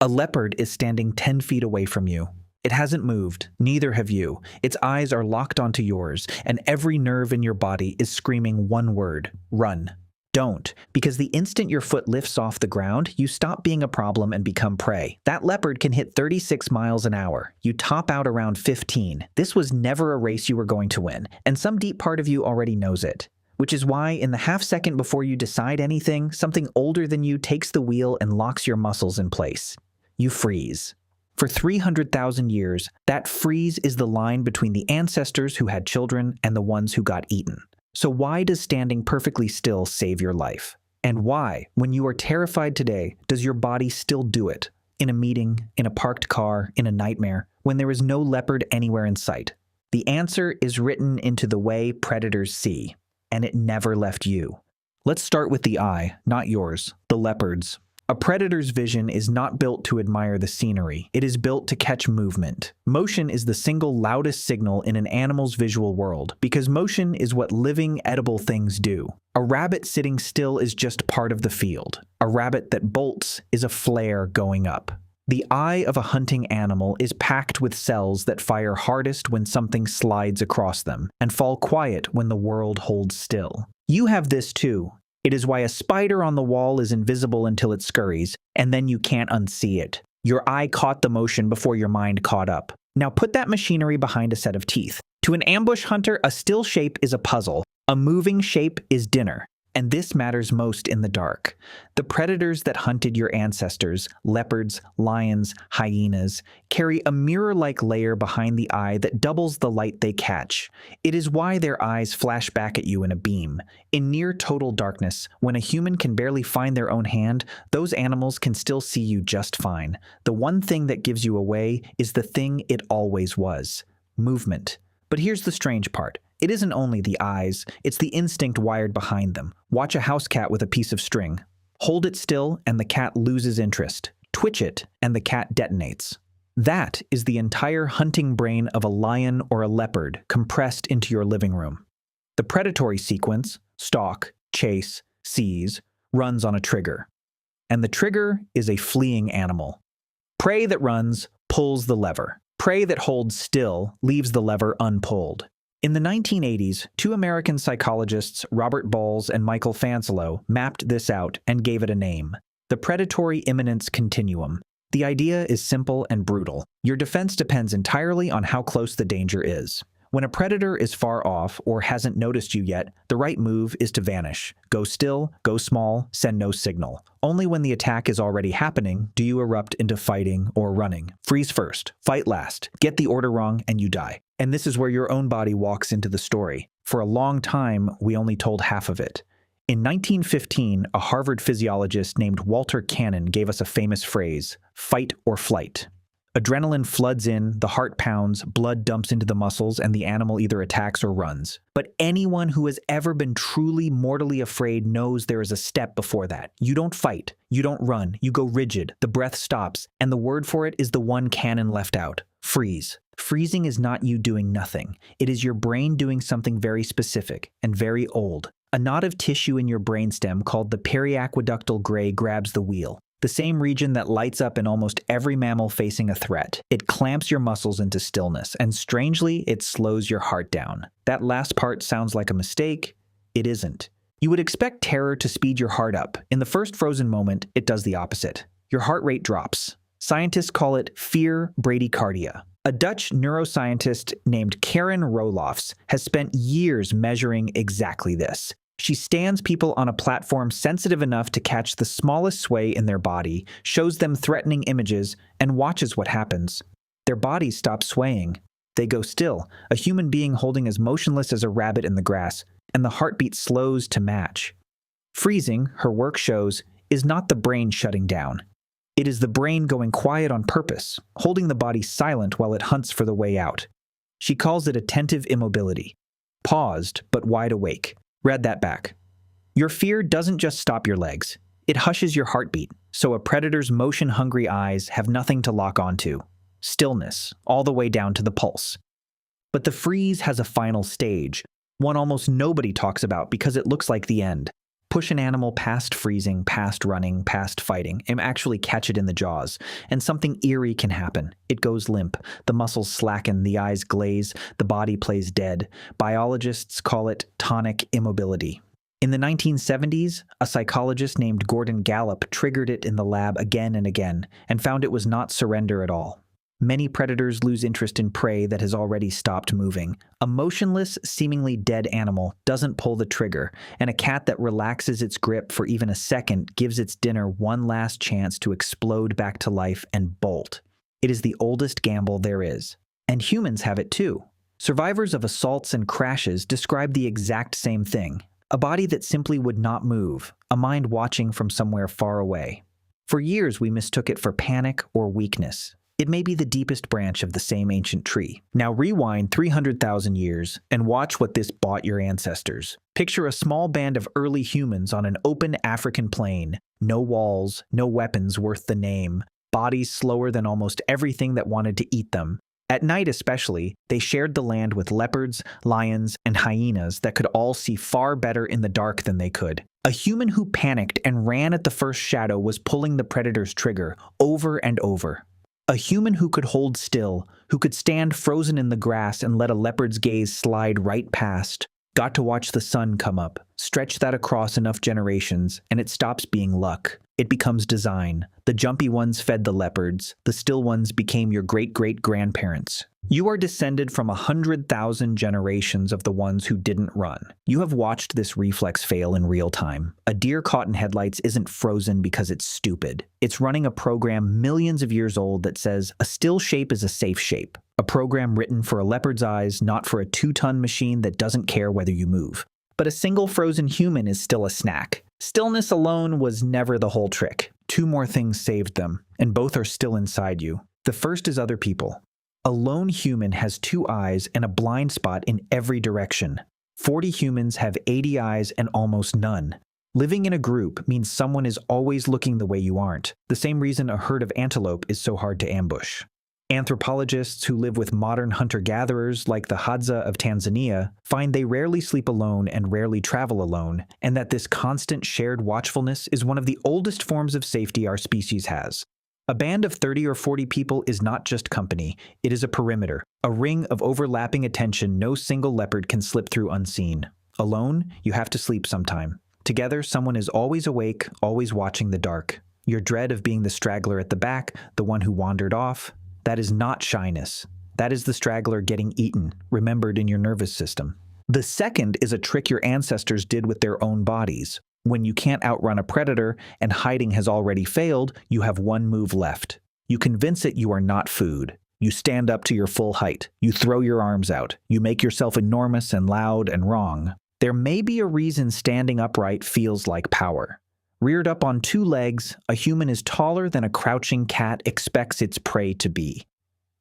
A leopard is standing 10 feet away from you. It hasn't moved, neither have you. Its eyes are locked onto yours, and every nerve in your body is screaming one word: run. Don't, because the instant your foot lifts off the ground, you stop being a problem and become prey. That leopard can hit 36 miles an hour. You top out around 15. This was never a race you were going to win, and some deep part of you already knows it. Which is why, in the half second before you decide anything, something older than you takes the wheel and locks your muscles in place. You freeze. For 300,000 years, that freeze is the line between the ancestors who had children and the ones who got eaten. So why does standing perfectly still save your life? And why, when you are terrified today, does your body still do it? In a meeting, in a parked car, in a nightmare, when there is no leopard anywhere in sight? The answer is written into the way predators see, and it never left you. Let's start with the eye, not yours, the leopard's. A predator's vision is not built to admire the scenery. It is built to catch movement. Motion is the single loudest signal in an animal's visual world, because motion is what living, edible things do. A rabbit sitting still is just part of the field. A rabbit that bolts is a flare going up. The eye of a hunting animal is packed with cells that fire hardest when something slides across them, and fall quiet when the world holds still. You have this too. It is why a spider on the wall is invisible until it scurries, and then you can't unsee it. Your eye caught the motion before your mind caught up. Now put that machinery behind a set of teeth. To an ambush hunter, a still shape is a puzzle. A moving shape is dinner. And this matters most in the dark. The predators that hunted your ancestors, leopards, lions, hyenas, carry a mirror-like layer behind the eye that doubles the light they catch. It is why their eyes flash back at you in a beam. In near total darkness, when a human can barely find their own hand, those animals can still see you just fine. The one thing that gives you away is the thing it always was: movement. But here's the strange part. It isn't only the eyes, it's the instinct wired behind them. Watch a house cat with a piece of string. Hold it still and the cat loses interest. Twitch it and the cat detonates. That is the entire hunting brain of a lion or a leopard compressed into your living room. The predatory sequence, stalk, chase, seize, runs on a trigger. And the trigger is a fleeing animal. Prey that runs pulls the lever. Prey that holds still leaves the lever unpulled. In the 1980s, two American psychologists, Robert Balls and Michael Fanslow, mapped this out and gave it a name: the predatory imminence continuum. The idea is simple and brutal. Your defense depends entirely on how close the danger is. When a predator is far off or hasn't noticed you yet, the right move is to vanish. Go still, go small, send no signal. Only when the attack is already happening do you erupt into fighting or running. Freeze first, fight last, get the order wrong, and you die. And this is where your own body walks into the story. For a long time, we only told half of it. In 1915, a Harvard physiologist named Walter Cannon gave us a famous phrase: fight or flight. Adrenaline floods in, the heart pounds, blood dumps into the muscles, and the animal either attacks or runs. But anyone who has ever been truly mortally afraid knows there is a step before that. You don't fight, you don't run, you go rigid, the breath stops, and the word for it is the one Cannon left out: freeze. Freezing is not you doing nothing. It is your brain doing something very specific and very old. A knot of tissue in your brainstem called the periaqueductal gray grabs the wheel. The same region that lights up in almost every mammal facing a threat. It clamps your muscles into stillness, and strangely, it slows your heart down. That last part sounds like a mistake. It isn't. You would expect terror to speed your heart up. In the first frozen moment, it does the opposite. Your heart rate drops. Scientists call it fear bradycardia. A Dutch neuroscientist named Karen Roelofs has spent years measuring exactly this. She stands people on a platform sensitive enough to catch the smallest sway in their body, shows them threatening images, and watches what happens. Their bodies stop swaying. They go still, a human being holding as motionless as a rabbit in the grass, and the heartbeat slows to match. Freezing, her work shows, is not the brain shutting down. It is the brain going quiet on purpose, holding the body silent while it hunts for the way out. She calls it attentive immobility. Paused, but wide awake. Read that back. Your fear doesn't just stop your legs. It hushes your heartbeat, so a predator's motion-hungry eyes have nothing to lock onto. Stillness, all the way down to the pulse. But the freeze has a final stage, one almost nobody talks about because it looks like the end. Push an animal past freezing, past running, past fighting, and actually catch it in the jaws. And something eerie can happen. It goes limp. The muscles slacken, the eyes glaze, the body plays dead. Biologists call it tonic immobility. In the 1970s, a psychologist named Gordon Gallup triggered it in the lab again and again, and found it was not surrender at all. Many predators lose interest in prey that has already stopped moving. A motionless, seemingly dead animal doesn't pull the trigger, and a cat that relaxes its grip for even a second gives its dinner one last chance to explode back to life and bolt. It is the oldest gamble there is. And humans have it too. Survivors of assaults and crashes describe the exact same thing. A body that simply would not move, a mind watching from somewhere far away. For years, we mistook it for panic or weakness. It may be the deepest branch of the same ancient tree. Now rewind 300,000 years and watch what this bought your ancestors. Picture a small band of early humans on an open African plain. No walls, no weapons worth the name, bodies slower than almost everything that wanted to eat them. At night especially, they shared the land with leopards, lions, and hyenas that could all see far better in the dark than they could. A human who panicked and ran at the first shadow was pulling the predator's trigger over and over. A human who could hold still, who could stand frozen in the grass and let a leopard's gaze slide right past, got to watch the sun come up. Stretch that across enough generations, and it stops being luck. It becomes design. The jumpy ones fed the leopards. The still ones became your great-great-grandparents. You are descended from 100,000 generations of the ones who didn't run. You have watched this reflex fail in real time. A deer caught in headlights isn't frozen because it's stupid. It's running a program millions of years old that says a still shape is a safe shape. A program written for a leopard's eyes, not for a 2-ton machine that doesn't care whether you move. But a single frozen human is still a snack. Stillness alone was never the whole trick. 2 more things saved them, and both are still inside you. The first is other people. A lone human has 2 eyes and a blind spot in every direction. 40 humans have 80 eyes and almost none. Living in a group means someone is always looking the way you aren't. The same reason a herd of antelope is so hard to ambush. Anthropologists who live with modern hunter-gatherers like the Hadza of Tanzania find they rarely sleep alone and rarely travel alone, and that this constant shared watchfulness is one of the oldest forms of safety our species has. A band of 30 or 40 people is not just company, it is a perimeter, a ring of overlapping attention no single leopard can slip through unseen. Alone, you have to sleep sometime. Together, someone is always awake, always watching the dark. Your dread of being the straggler at the back, the one who wandered off, that is not shyness. That is the straggler getting eaten, remembered in your nervous system. The second is a trick your ancestors did with their own bodies. When you can't outrun a predator and hiding has already failed, you have one move left. You convince it you are not food. You stand up to your full height. You throw your arms out. You make yourself enormous and loud and wrong. There may be a reason standing upright feels like power. Reared up on 2 legs, a human is taller than a crouching cat expects its prey to be.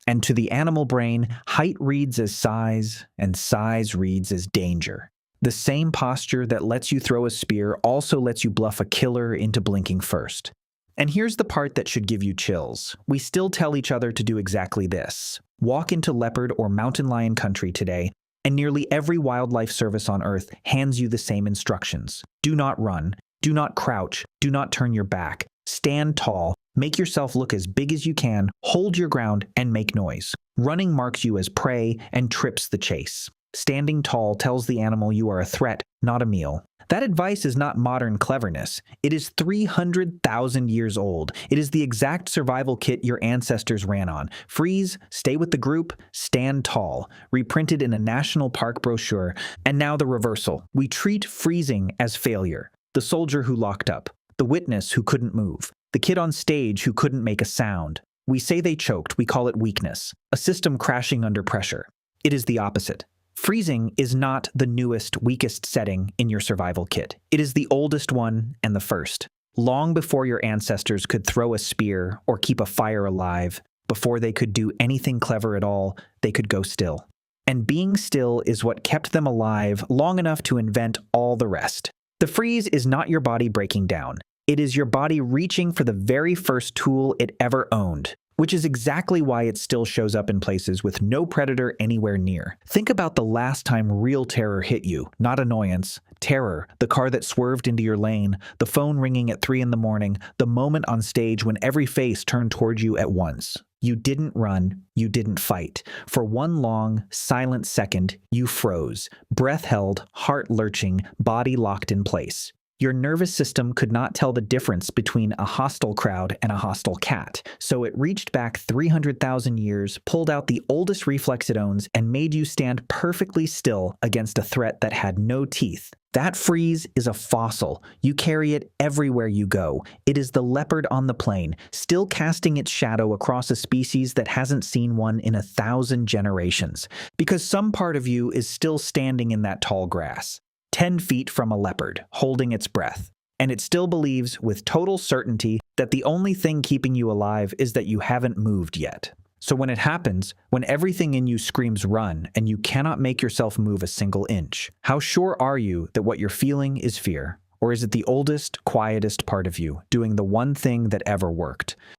And to the animal brain, height reads as size, and size reads as danger. The same posture that lets you throw a spear also lets you bluff a killer into blinking first. And here's the part that should give you chills. We still tell each other to do exactly this. Walk into leopard or mountain lion country today, and nearly every wildlife service on Earth hands you the same instructions. Do not run. Do not crouch. Do not turn your back. Stand tall. Make yourself look as big as you can. Hold your ground and make noise. Running marks you as prey and trips the chase. Standing tall tells the animal you are a threat, not a meal. That advice is not modern cleverness. It is 300,000 years old. It is the exact survival kit your ancestors ran on. Freeze, stay with the group, stand tall. Reprinted in a national park brochure. And now the reversal. We treat freezing as failure. The soldier who locked up. The witness who couldn't move. The kid on stage who couldn't make a sound. We say they choked. We call it weakness. A system crashing under pressure. It is the opposite. Freezing is not the newest, weakest setting in your survival kit. It is the oldest one and the first. Long before your ancestors could throw a spear or keep a fire alive, before they could do anything clever at all, they could go still. And being still is what kept them alive long enough to invent all the rest. The freeze is not your body breaking down. It is your body reaching for the very first tool it ever owned. which is exactly why it still shows up in places with no predator anywhere near. Think about the last time real terror hit you, not annoyance. Terror, the car that swerved into your lane, the phone ringing at 3 in the morning, the moment on stage when every face turned toward you at once. You didn't run, you didn't fight. For one long, silent second, you froze, breath held, heart lurching, body locked in place. Your nervous system could not tell the difference between a hostile crowd and a hostile cat, so it reached back 300,000 years, pulled out the oldest reflex it owns, and made you stand perfectly still against a threat that had no teeth. That freeze is a fossil. You carry it everywhere you go. It is the leopard on the plain, still casting its shadow across a species that hasn't seen one in 1,000 generations. Because some part of you is still standing in that tall grass, 10 feet from a leopard, holding its breath. And it still believes, with total certainty, that the only thing keeping you alive is that you haven't moved yet. So when it happens, when everything in you screams run and you cannot make yourself move a single inch, how sure are you that what you're feeling is fear? Or is it the oldest, quietest part of you doing the one thing that ever worked?